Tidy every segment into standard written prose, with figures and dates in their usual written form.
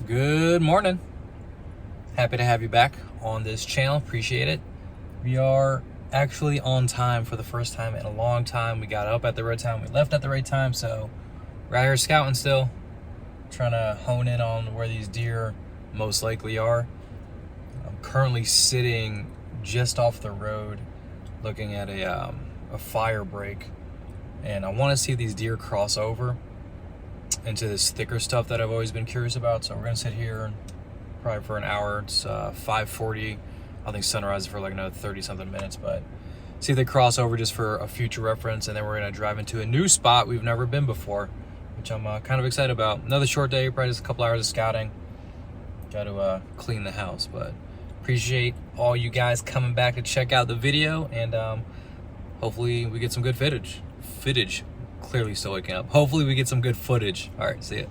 Good morning. Happy to have you back on this channel. Appreciate it. We are actually on time for the first time in a long time. We got up at the right time. We left at the right time. So we're out here scouting still, trying to hone in on where these deer most likely are. I'm currently sitting just off the road looking at a fire break, and I want to see these deer cross over into this thicker stuff that I've always been curious about. So we're gonna sit here probably for an hour. It's 5:40. I think sunrise is for like another 30 something minutes, but see if they cross over just for a future reference. And then we're gonna drive into a new spot we've never been before, which I'm kind of excited about. Another short day, probably just a couple hours of scouting. Got to clean the house, but appreciate all you guys coming back to check out the video, and hopefully we get some good footage. Clearly still waking up. Hopefully we get some good footage. All right, see ya.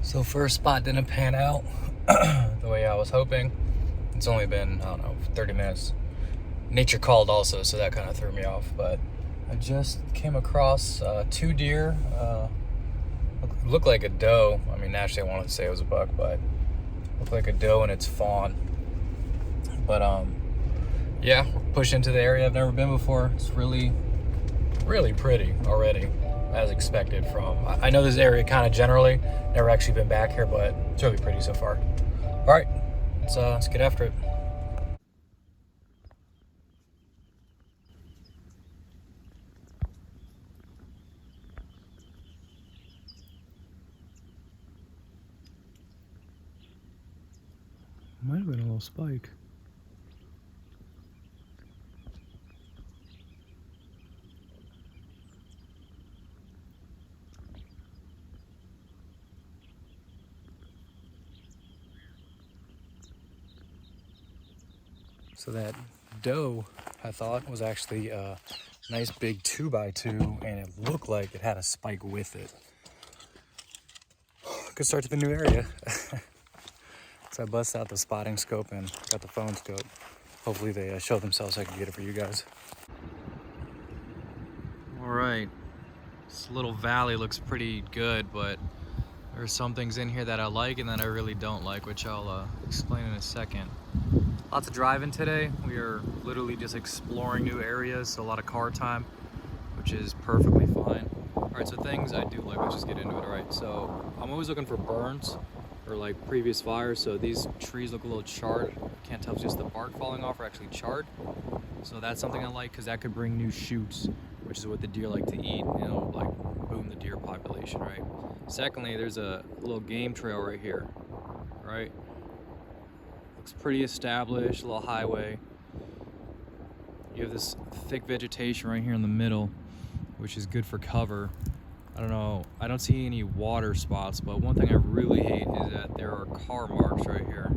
So first spot didn't pan out the way I was hoping. It's only been, I don't know, 30 minutes. Nature called also, so that kind of threw me off. But I just came across two deer. Looked like a doe. I mean, naturally I wanted to say it was a buck, but looked like a doe and its fawn. But yeah, we're pushing into the area I've never been before. It's really pretty already, as expected from, I know this area kind of generally, never actually been back here, but it's really pretty so far. All right, let's get after it. Might have been a little spike. So that doe, I thought, was actually a nice big 2x2, and it looked like it had a spike with it. Good start to the new area. So I bust out the spotting scope and got the phone scope. Hopefully they show themselves so I can get it for you guys. All right, this little valley looks pretty good, but there's some things in here that I like and that I really don't like, which I'll explain in a second. Lots of driving today. We are literally just exploring new areas, so a lot of car time, which is perfectly fine. All right, so things I do like, let's just get into it. All right, so I'm always looking for burns or like previous fires. So these trees look a little charred. I can't tell if it's just the bark falling off or actually charred. So that's something I like, because that could bring new shoots, which is what the deer like to eat, you know, like boom the deer population, right? Secondly, there's a little game trail right here, right? Looks pretty established, a little highway. You have this thick vegetation right here in the middle, which is good for cover. I don't know, I don't see any water spots, but one thing I really hate is that there are car marks right here,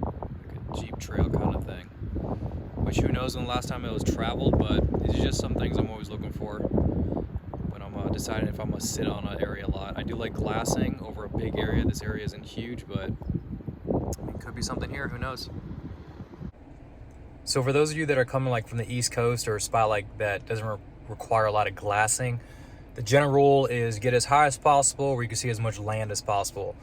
like a Jeep trail kind of thing. Which who knows when the last time it was traveled, but these are just some things I'm always looking for when I'm deciding if I'm gonna sit on an area a lot. I do like glassing over a big area. This area isn't huge, but it could be something here, who knows. So for those of you that are coming like from the East Coast or a spot like that doesn't require a lot of glassing, the general rule is get as high as possible where you can see as much land as possible,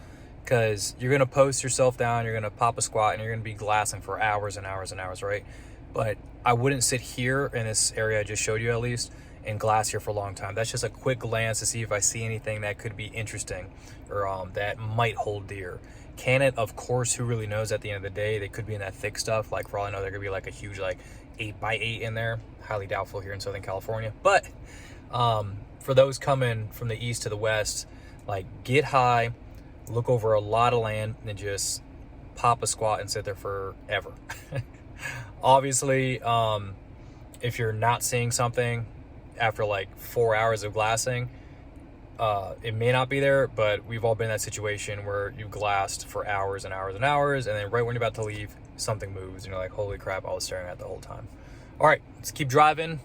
because you're gonna post yourself down, you're gonna pop a squat, and you're gonna be glassing for hours and hours and hours, right? But I wouldn't sit here in this area I just showed you at least and glass here for a long time. That's just a quick glance to see if I see anything that could be interesting or that might hold deer. Can it? Of course, who really knows at the end of the day? They could be in that thick stuff. Like for all I know, there could be like a huge like 8x8 in there. Highly doubtful here in Southern California. But for those coming from the east to the west, like get high, look over a lot of land, and just pop a squat and sit there forever. Obviously, if you're not seeing something after like 4 hours of glassing, it may not be there, but we've all been in that situation where you've glassed for hours and hours and hours, and then right when you're about to leave, something moves, and you're like, holy crap, I was staring at it the whole time. All right, let's keep driving.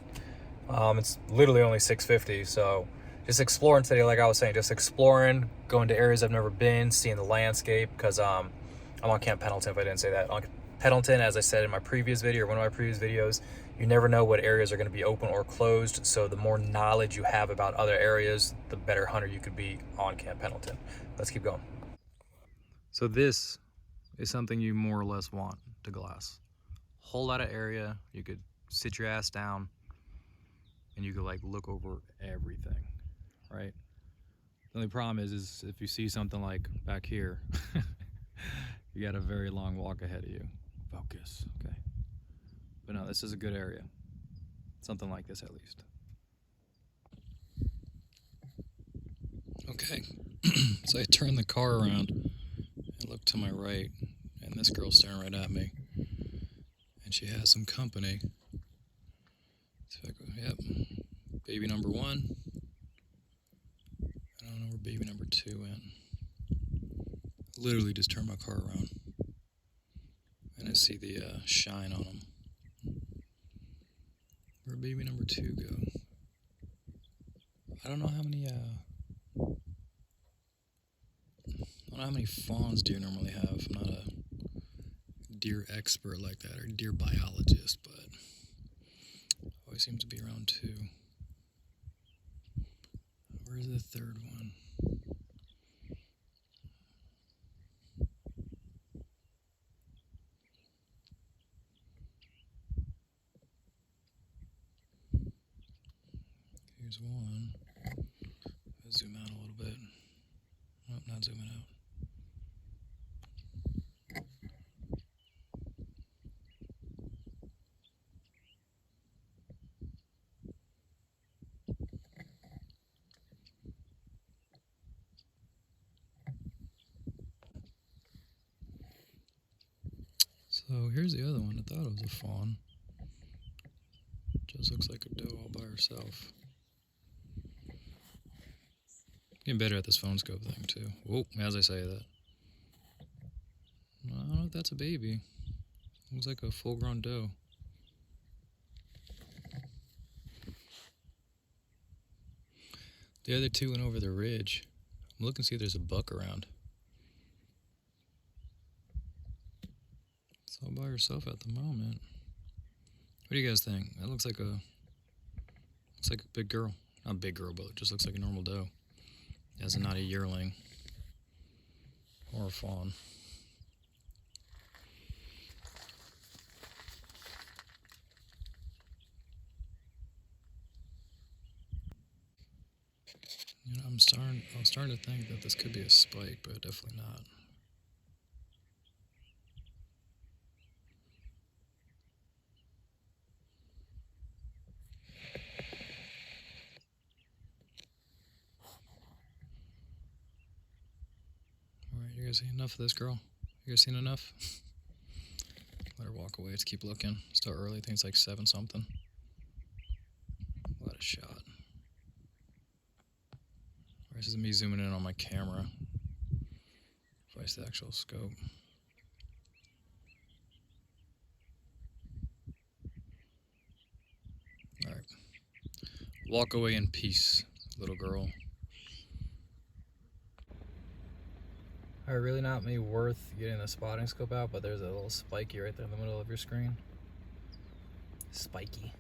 It's literally only 6:50, so just exploring today, like I was saying, just exploring, going to areas I've never been, seeing the landscape, because I'm on Camp Pendleton, if I didn't say that. On Pendleton, as I said in my previous video, or one of my previous videos, you never know what areas are going to be open or closed, so the more knowledge you have about other areas, the better hunter you could be on Camp Pendleton. Let's keep going. So this is something you more or less want to glass. Whole lot of area, you could sit your ass down and you could like look over everything, right? The only problem is if you see something like back here, you got a very long walk ahead of you. Focus, okay. But no, this is a good area. Something like this at least. Okay, so I turned the car around and looked to my right, and this girl's staring right at me. And she has some company. So I go, yep, baby number 1. I don't know where baby number 2 went. Literally just turned my car around. And I see the shine on them. Where'd baby number 2 go? I don't know how many fawns deer normally have. I'm not a deer expert like that or deer biologist, but always seems to be around 2. Where's the third one? Here's one. Let's zoom out a little bit. Nope, not zooming out. So here's the other one. I thought it was a fawn. Just looks like a doe all by herself. Getting better at this phone scope thing too. Whoa, as I say that. I don't know if that's a baby. Looks like a full-grown doe. The other 2 went over the ridge. I'm looking to see if there's a buck around. It's all by herself at the moment. What do you guys think? That looks like a big girl. Not a big girl, but it just looks like a normal doe. As a not a yearling or a fawn. You know, I'm starting to think that this could be a spike, but definitely not. Alright, you guys seen enough of this girl? You guys seen enough? Let her walk away. Let's keep looking. Still early. I think it's like 7 something. What a shot. This is me zooming in on my camera. Twice the actual scope. Alright. Walk away in peace, little girl. Alright, really not me worth getting the spotting scope out, but there's a little spiky right there in the middle of your screen. Spiky.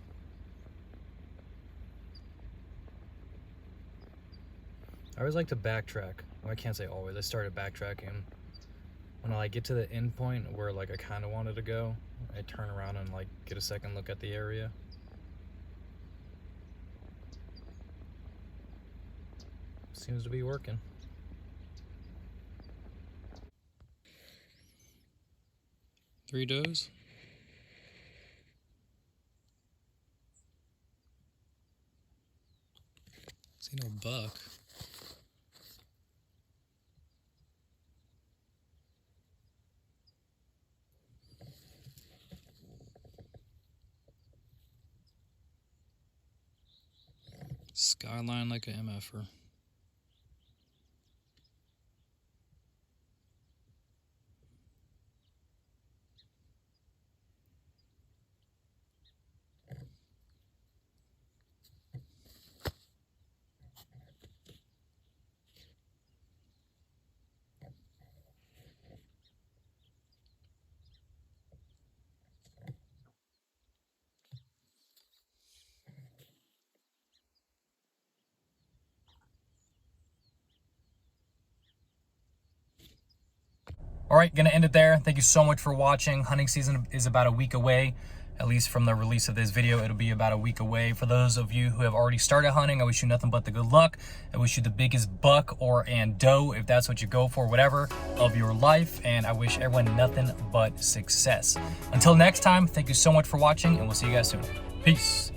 I always like to backtrack. Well, I can't say always. I started backtracking when I like get to the end point where like I kind of wanted to go. I turn around and like get a second look at the area. Seems to be working. Three does. See no buck. Skyline like a MFer. All right, gonna end it there. Thank you so much for watching. Hunting season is about a week away. At least from the release of this video, it'll be about a week away. For those of you who have already started hunting, I wish you nothing but the good luck. I wish you the biggest buck and doe, if that's what you go for, whatever, of your life. And I wish everyone nothing but success. Until next time, thank you so much for watching, and we'll see you guys soon. Peace.